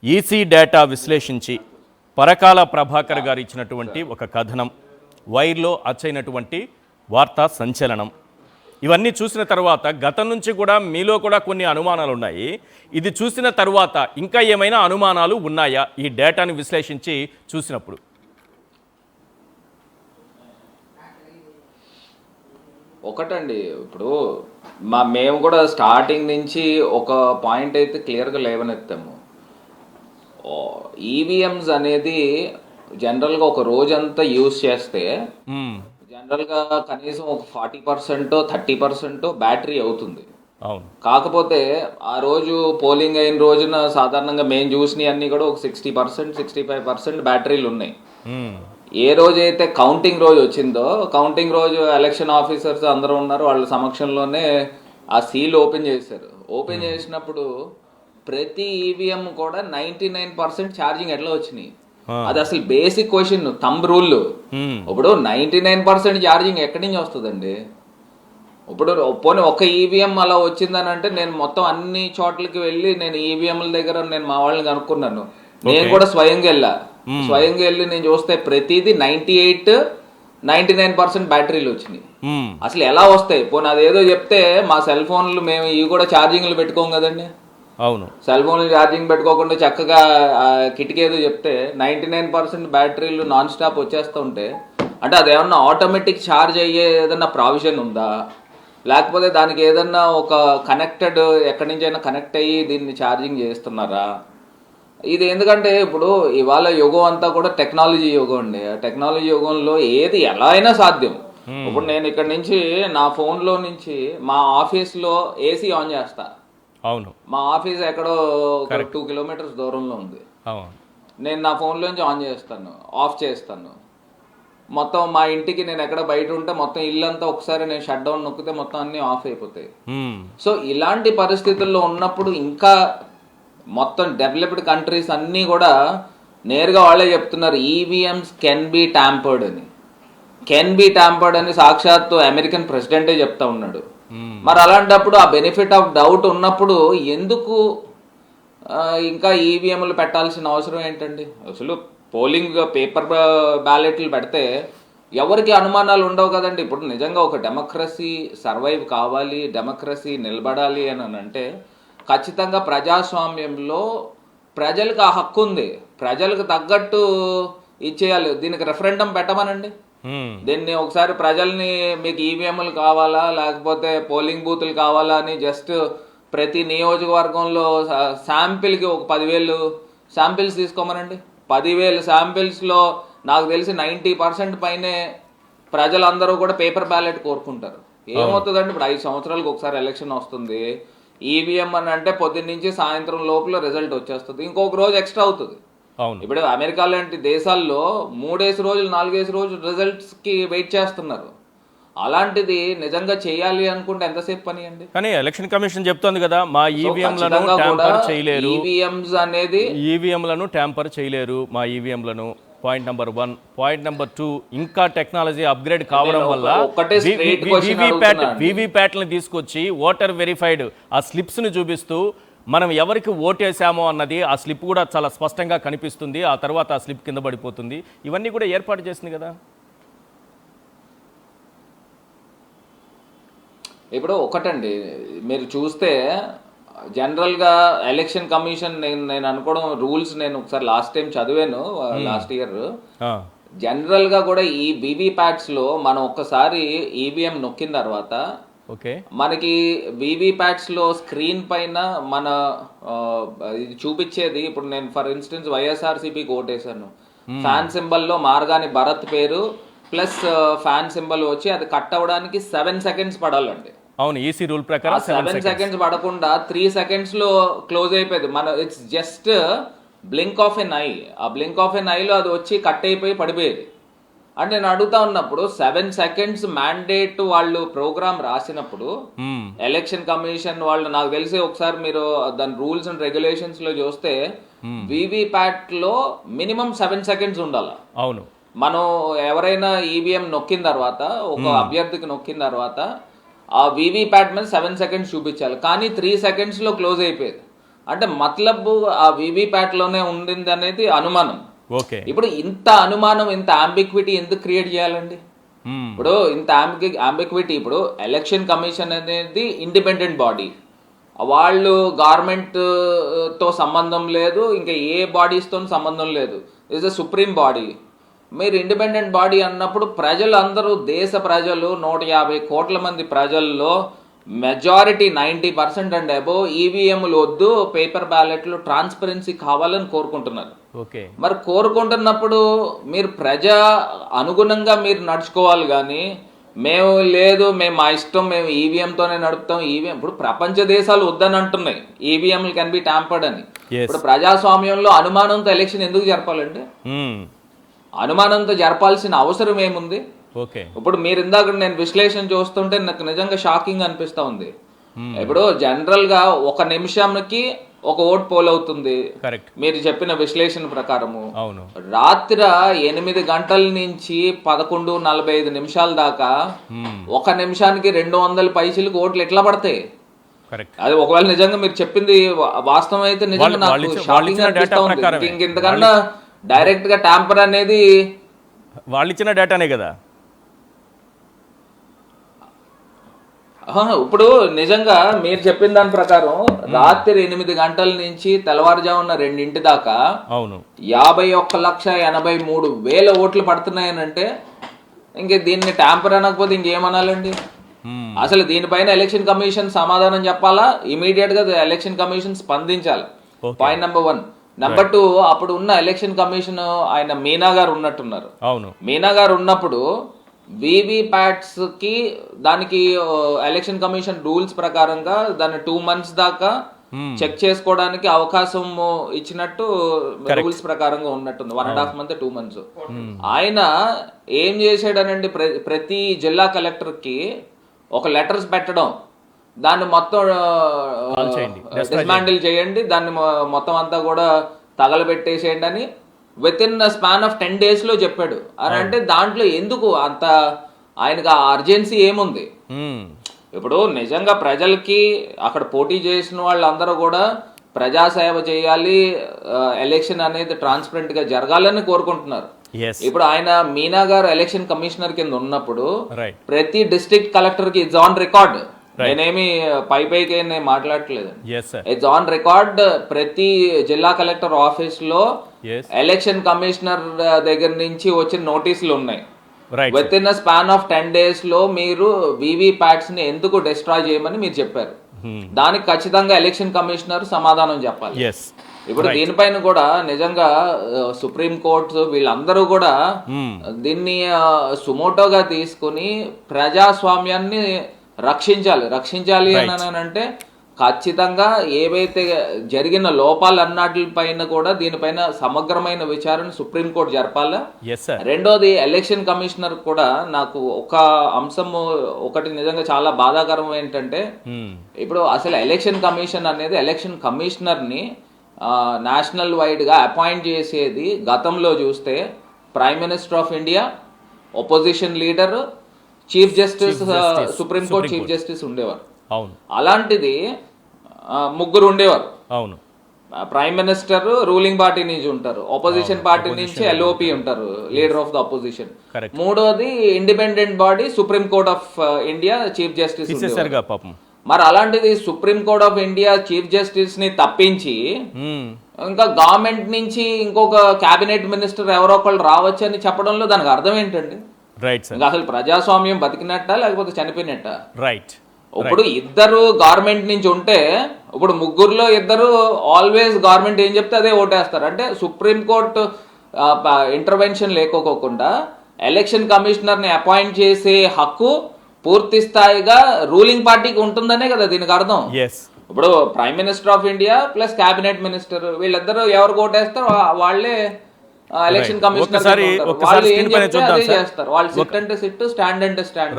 EC data విశ్లేషించి పరకాల ప్రభాకర్ గారు ఇచ్చినటువంటి ఒక కథనం, వైర్లో అచ్చైనటువంటి వార్తా సంచలనం. ఇవన్నీ చూసిన తర్వాత గతం నుంచి కూడా మీలో కూడా కొన్ని అనుమానాలు ఉన్నాయి. ఇది చూసిన తర్వాత ఇంకా ఏమైనా అనుమానాలు ఉన్నాయా ఈ డేటాని విశ్లేషించి చూసినప్పుడు? ఒకటండి, ఇప్పుడు మేము కూడా స్టార్టింగ్ నుంచి ఒక పాయింట్ అయితే క్లియర్గా లేవనెత్తాము. ఈవీఎంస్ అనేది జనరల్గా ఒక రోజంతా యూజ్ చేస్తే జనరల్గా కనీసం ఒక 40% 30% బ్యాటరీ అవుతుంది. అవును. కాకపోతే ఆ రోజు పోలింగ్ అయిన రోజున సాధారణంగా మేము చూసినవి అన్నీ కూడా ఒక 60% 65% బ్యాటరీలు ఉన్నాయి. ఏ రోజైతే కౌంటింగ్ రోజు వచ్చిందో, కౌంటింగ్ రోజు ఎలక్షన్ ఆఫీసర్స్ అందరూ ఉన్నారు, వాళ్ళ సమక్షంలోనే ఆ సీల్ ఓపెన్ చేశారు. ఓపెన్ చేసినప్పుడు ప్రతి ఈవీఎం కూడా 99% ఛార్జింగ్ ఎట్లా వచ్చినాయి. అది అసలు బేసిక్ క్వశ్చన్, థంబ్ రూల్. ఇప్పుడు 99% ఛార్జింగ్ ఎక్కడి నుంచి వస్తుందండి? ఇప్పుడు పోనీ ఒక ఈవీఎం అలా వచ్చిందని అంటే నేను మొత్తం అన్ని చోట్లకి వెళ్ళి నేను ఈవీఎంల దగ్గర నేను మా వాళ్ళని కనుక్కున్నాను. నేను కూడా స్వయంగా వెళ్ళి నేను చూస్తే ప్రతిదీ 98-99% బ్యాటరీలు వచ్చినాయి. అసలు ఎలా వస్తాయి? పోనీ అదేదో చెప్తే మా సెల్ ఫోన్లు మేము ఇవి కూడా ఛార్జింగ్లు పెట్టుకోం కదండి. అవును, సెల్ ఫోన్లు ఛార్జింగ్ పెట్టుకోకుండా చక్కగా కిటికీ ఏదో చెప్తే 99% బ్యాటరీలు నాన్ స్టాప్ వచ్చేస్తూ ఉంటే అంటే అదేమన్నా ఆటోమేటిక్ ఛార్జ్ అయ్యే ఏదన్నా ప్రావిజన్ ఉందా, లేకపోతే దానికి ఏదన్నా ఒక కనెక్టెడ్ ఎక్కడి నుంచి అయినా కనెక్ట్ అయ్యి దీన్ని ఛార్జింగ్ చేస్తున్నారా? ఇది ఎందుకంటే ఇప్పుడు ఇవాళ యుగం అంతా కూడా టెక్నాలజీ యుగం అండి. టెక్నాలజీ యుగంలో ఏది ఎలా అయినా సాధ్యం. ఇప్పుడు నేను ఇక్కడ నుంచి నా ఫోన్లో నుంచి మా ఆఫీస్లో ఏసీ ఆన్ చేస్తా. అవును, మా ఆఫీస్ ఎక్కడో 2 కిలోమీటర్స్ దూరంలో ఉంది. నేను నా ఫోన్లోంచి ఆన్ చేస్తాను, ఆఫ్ చేస్తాను. మొత్తం మా ఇంటికి నేను ఎక్కడ బయట ఉంటే మొత్తం ఇల్లంతా ఒకసారి నేను షట్ డౌన్ నొక్కితే మొత్తం అన్ని ఆఫ్ అయిపోతాయి. సో ఇలాంటి పరిస్థితుల్లో ఉన్నప్పుడు ఇంకా మొత్తం డెవలప్డ్ కంట్రీస్ అన్నీ కూడా నేరుగా వాళ్ళే చెప్తున్నారు ఈవీఎంస్ కెన్ బి ట్యాంపర్డ్ అని సాక్షాత్తు అమెరికన్ ప్రెసిడెంటే చెప్తా ఉన్నాడు. మరి అలాంటప్పుడు ఆ బెనిఫిట్ ఆఫ్ డౌట్ ఉన్నప్పుడు ఎందుకు ఇంకా ఈవీఎంలు పెట్టాల్సిన అవసరం ఏంటండి? అసలు పోలింగ్ పేపర్ బ్యాలెట్లు పెడితే ఎవరికి అనుమానాలు ఉండవు కదండి. ఇప్పుడు నిజంగా ఒక డెమోక్రసీ సర్వైవ్ కావాలి, డెమోక్రసీ నిలబడాలి అని అంటే ఖచ్చితంగా ప్రజాస్వామ్యంలో ప్రజలకు ఆ హక్కు ఉంది. ప్రజలకు తగ్గట్టు ఇచ్చేయాలి. దీనికి రెఫరెండం పెట్టమనండి. దీన్ని ఒకసారి ప్రజల్ని మీకు ఈవీఎంలు కావాలా లేకపోతే పోలింగ్ బూతులు కావాలా అని జస్ట్ ప్రతి నియోజకవర్గంలో శాంపిల్కి ఒక 10,000 శాంపిల్స్ తీసుకోమనండి. 10,000 శాంపిల్స్లో నాకు తెలిసి 90% పైనే ప్రజలందరూ కూడా పేపర్ బ్యాలెట్ కోరుకుంటారు. ఏమవుతుందండి, ఇప్పుడు 5 సంవత్సరాలకు ఒకసారి ఎలక్షన్ వస్తుంది. ఈవీఎం అని అంటే పొద్దున్న నుంచి సాయంత్రం లోపల రిజల్ట్ వచ్చేస్తుంది, ఇంకొక రోజు ఎక్స్ట్రా అవుతుంది. ఇప్పుడు అమెరికా లాంటి దేశాల్లో 3 రోజులు 4 రోజులు రిజల్ట్స్ కి వెయిట్ చేస్తున్నారు. అలాంటిది నిజంగా చేయాలి అనుకుంటే ఎంతసేపు పని అండి? కానీ ఎలక్షన్ కమిషన్ చెప్తోంది కదా, మా ఈవీఎంలను ట్యాంపర్ చేయలేరు, ఈవీఎంస్ అనేది ఈవీఎంలను ట్యాంపర్ చేయలేరు మా ఈవీఎంలను. Point number 1. పాయింట్ నెంబర్ 2, ఇంకా టెక్నాలజీ అప్గ్రేడ్ కావడం వల్ల వీవీప్యాట్లను తీసుకొచ్చి ఓటర్ వెరిఫైడ్ ఆ స్లిప్స్ని చూపిస్తూ మనం ఎవరికి ఓటేసామో అన్నది ఆ స్లిప్ కూడా చాలా స్పష్టంగా కనిపిస్తుంది. ఆ తర్వాత ఆ స్లిప్ కింద పడిపోతుంది. ఇవన్నీ కూడా ఏర్పాటు చేసింది కదా. ఇప్పుడు ఒకటండి, మీరు చూస్తే జనరల్గా ఎలక్షన్ కమిషన్ నేను అనుకోవడం రూల్స్ నేను ఒకసారి లాస్ట్ టైం చదివాను, లాస్ట్ ఇయర్. జనరల్గా కూడా ఈ వీవీప్యాట్స్లో మనం ఒక్కసారి ఈవీఎం నొక్కిన తర్వాత మనకి వీవీప్యాట్స్ లో స్క్రీన్ పైన మన ఇది చూపించేది. ఇప్పుడు నేను ఫర్ ఇన్స్టెన్స్ వైఎస్ఆర్సీపీకి ఓటేసాను, ఫ్యాన్ సింబల్ లో మార్గాని భరత్ పేరు ప్లస్ ఫ్యాన్ సింబల్ వచ్చి అది కట్ అవడానికి 7 seconds పడాలండి. అవును, ఈసీ రూల్ ప్రకారం 7 seconds పడకుండా 3 seconds లో క్లోజ్ అయిపోయింది. It's just blink of an eye. ఆ బ్లింక్ ఆఫ్ ఎన్ ఐలో అది వచ్చి కట్ అయిపోయి పడిపోయేది. అంటే నేను అడుగుతా ఉన్నప్పుడు 7 seconds మ్యాండేట్ వాళ్ళు ప్రోగ్రామ్ రాసినప్పుడు ఎలక్షన్ కమిషన్ వాళ్ళు నాకు తెలిసి ఒకసారి మీరు దాని రూల్స్ అండ్ రెగ్యులేషన్స్ లో చూస్తే వీవీప్యాట్ లో మినిమం 7 seconds ఉండాలి. అవును, మనం ఎవరైనా ఈవీఎం నొక్కిన తర్వాత ఒక అభ్యర్థికి నొక్కిన తర్వాత ఆ వీవీప్యాట్ మీద 7 seconds చూపించాలి. కానీ 3 seconds లో క్లోజ్ అయిపోయేది. అంటే మతలబ్ ఆ వీవీప్యాట్ లోనే ఉండింది అనేది అనుమానం. ఓకే. ఇప్పుడు ఇంత అనుమానం, ఇంత అంబిక్విటీ ఎందుకు క్రియేట్ చేయాలండి? ఇప్పుడు ఇంత అంబిక్విటీ, ఇప్పుడు ఎలక్షన్ కమిషన్ అనేది ఇండిపెండెంట్ బాడీ, వాళ్ళు గవర్నమెంట్ తో సంబంధం లేదు, ఇంకా ఏ బాడీస్తో సంబంధం లేదు, ఇస్ ద సుప్రీం బాడీ. మీరు ఇండిపెండెంట్ బాడీ అన్నప్పుడు ప్రజలు అందరూ, దేశ ప్రజలు 150 కోట్ల మంది ప్రజల్లో మెజారిటీ 90% అండ్ అబోవ్ ఈవీఎంలు వద్దు, పేపర్ బ్యాలెట్లు, ట్రాన్స్పరెన్సీ కావాలని కోరుకుంటున్నారు. ఓకే. మరి కోరుకుంటున్నప్పుడు మీరు ప్రజా అనుగుణంగా మీరు నడుచుకోవాలి, కానీ మేము లేదు, మేము మా ఇష్టం, మేము ఈవీఎంతోనే నడుపుతాం, ఈవీఎం. ఇప్పుడు ప్రపంచ దేశాలు వద్దని అంటున్నాయి ఈవీఎంలు కెన్ బి ట్యాంపర్డ్ అని. ఇప్పుడు ప్రజాస్వామ్యంలో అనుమానంతో ఎలక్షన్ ఎందుకు జరపాలండి? అనుమానంతో జరపాల్సిన అవసరం ఏముంది? ఓకే. ఇప్పుడు మీరు ఇందాక నేను విశ్లేషణ చూస్తుంటే నాకు నిజంగా షాకింగ్ అనిపిస్తా ఉంది. ఇప్పుడు జనరల్ గా 1 నిమిషంకి ఒక ఓట్ పోల్ అవుతుంది, మీరు చెప్పిన విశ్లేషణ ప్రకారము. రాత్రి 8 గంటల నుంచి 11:45 దాకా 1 నిమిషానికి 200 పైసలకు ఓట్లు ఎట్లా పడతాయి? అది ఒకవేళ నిజంగా మీరు చెప్పింది వాస్తవం అయితే నిజంగా నాకు షాకింగ్ అనిపిస్తా ఉంది. ఇంతకన్నా డైరెక్ట్ గా ట్యాంపర్ అనేది వాళ్ళు ఇచ్చిన డేటానే కదా. ఇప్పుడు నిజంగా మీరు చెప్పిన దాని ప్రకారం రాత్రి 8 గంటల నుంచి తెల్లవారుజామున 2 దాకా 51,83,000 ఓట్లు పడుతున్నాయనంటే ఇంక దీన్ని ట్యాంపర్ అనకపోతే ఇంకేమనాలండి? అసలు దీనిపైన ఎలక్షన్ కమిషన్ సమాధానం చెప్పాలా, ఇమీడియట్ గా ఎలక్షన్ కమిషన్ స్పందించాలి. Point number 1. నెంబర్ 2, అప్పుడు ఉన్న ఎలక్షన్ కమిషన్ ఆయన మీనా గారు ఉన్నట్టున్నారు. మీనా గారు ఉన్నప్పుడు వీవీప్యాట్స్ కి దానికి ఎలక్షన్ కమిషన్ రూల్స్ ప్రకారంగా దాన్ని 2 months దాకా చెక్ చేసుకోవడానికి అవకాశం ఇచ్చినట్టు రూల్స్ ప్రకారంగా ఉన్నట్టుంది. 1.5 month 2 months. ఆయన ఏం చేశాడనండి, ప్రతి జిల్లా కలెక్టర్ కి ఒక లెటర్స్ పెట్టడం, దాన్ని మొత్తం డిస్మాండిల్ చేయండి, దాన్ని మొత్తం అంతా కూడా తగలబెట్టేసేయండి అని with in span of 10 days లో చెప్పాడు. అని అంటే దాంట్లో ఎందుకు అంత ఆయనకు ఆ అర్జెన్సీ ఏముంది? ఇప్పుడు నిజంగా ప్రజలకి అక్కడ పోటీ చేసిన వాళ్ళందరూ కూడా ప్రజాసేవ చేయాలి, ఎలక్షన్ అనేది ట్రాన్స్పరెంట్ గా జరగాలని కోరుకుంటున్నారు. ఇప్పుడు ఆయన మీనా గారు ఎలక్షన్ కమిషనర్ కింద ఉన్నప్పుడు ప్రతి డిస్ట్రిక్ట్ కలెక్టర్ కి ఇట్స్ ఆన్ రికార్డ్, నేనేమి పైకి నేను మాట్లాడట్లేదు, ఇట్స్ ఆన్ రికార్డ్. ప్రతి జిల్లా కలెక్టర్ ఆఫీస్ లో ఎలక్షన్ కమిషనర్ దగ్గర నుంచి వచ్చిన నోటీసులు ఉన్నాయి. With in span of 10 days లో మీరు వీవీప్యాట్స్ ని ఎందుకు డిస్ట్రాయ్ చేయమని మీరు చెప్పారు. దానికి ఖచ్చితంగా ఎలక్షన్ కమిషనర్ సమాధానం చెప్పాలి. ఇప్పుడు దీనిపైన కూడా నిజంగా సుప్రీం కోర్టు వీళ్ళందరూ కూడా దీన్ని సుమోటోగా తీసుకుని ప్రజాస్వామ్యాన్ని రక్షించాలి అని అంటే ఖచ్చితంగా ఏవైతే జరిగిన లోపాలన్నిటిపైన కూడా దీనిపైన సమగ్రమైన విచారణ సుప్రీంకోర్టు జరపాలా. రెండోది, ఎలక్షన్ కమిషనర్ కూడా నాకు ఒక అంశం ఒకటి నిజంగా చాలా బాధాకరం ఏంటంటే, ఇప్పుడు అసలు ఎలక్షన్ కమిషన్ అనేది ఎలక్షన్ కమిషనర్ ని నేషనల్ వైడ్ గా అపాయింట్ చేసేది గతంలో చూస్తే prime minister of India, opposition leader, chief justice, supreme court chief justice ఉండేవారు. అలాంటిది 3 ఉండేవారు. ప్రైమ్ మినిస్టర్ రూలింగ్ పార్టీ నుంచి ఉంటారు, అపోజిషన్ పార్టీ నుంచి ఎల్ఓపి ఉంటారు, లీడర్ ఆఫ్ ద అపోజిషన్. మూడోది independent body supreme court of India chief justice. మరి అలాంటిది supreme court of India chief justice ని తప్పించి ఇంకా గవర్నమెంట్ నుంచి ఇంకొక కేబినెట్ మినిస్టర్ ఎవరో ఒకళ్ళు రావచ్చు అని చెప్పడంలో దానికి అర్థం ఏంటండి? అసలు ప్రజాస్వామ్యం బతికినట్ట లేకపోతే చనిపోయినట్ట? ఇప్పుడు ఇద్దరు గవర్నమెంట్ నుంచి ఉంటే, ఇప్పుడు 3లో 2 ఆల్వేస్ గవర్నమెంట్ ఏం చెప్తే అదే ఓటేస్తారు. అంటే సుప్రీం కోర్టు ఇంటర్వెన్షన్ లేకోకుండా ఎలక్షన్ కమిషనర్ ని అపాయింట్ చేసే హక్కు పూర్తి స్థాయిగా రూలింగ్ పార్టీకి ఉంటుందనే కదా దీనికి అర్థం. ఇప్పుడు prime minister of India plus cabinet minister వీళ్ళిద్దరూ ఎవరు ఓటేస్తారు వాళ్ళే ఎలక్షన్ కమిషనర్. వాళ్ళు ఏం చెప్తే అదే చేస్తారు. వాళ్ళు సిట్ అంటే సిట్, స్టాండ్ అంటే స్టాండ్.